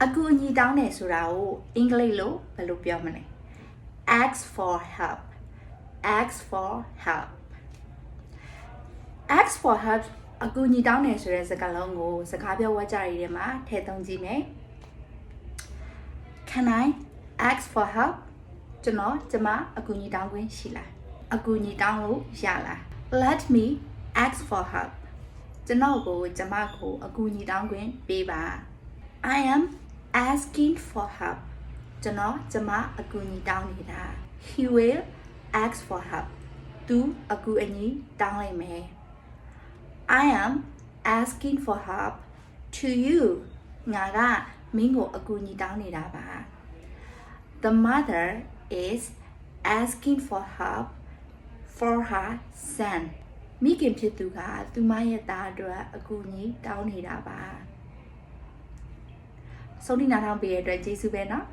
အကူအညီတောင်းတယ်ဆိုတာကိုအင်္ဂလိပ်လိုဘယ်လိုပြောမလဲ ask for help ask for help ask for help အကူအညီတောင်းတယ်ဆိုတဲ့စကားလုံးကိုစကားပြောဝါကြရည်ထဲမှာထည့်သုံးကြည့်မယ် Can I ask for help ကျမအကူအညီတောင်းခွင့်ရှိလားအကူအညီတောင်းလို့ရလား Let me ask for help ကျမကိုအကူအညီတောင်းခွင့်ပေးပါ I am asking for help ကျမအကူအညီတောင်းနေတာ He will ask for help သူအကူအညီတောင်းလိုက်မယ် I am asking for help to you ငါကမင်းကိုအကူအညီတောင်းနေတာပါ The mother is asking for help for her son မိခင်ဖြစ်သူကသူမရဲ့သားအတွက်အကူအညီတောင်းနေတာပါဆုံးဖြတ်နားထောင်ပေးတဲ့အတွက်ကျေးဇူးပဲเนาะ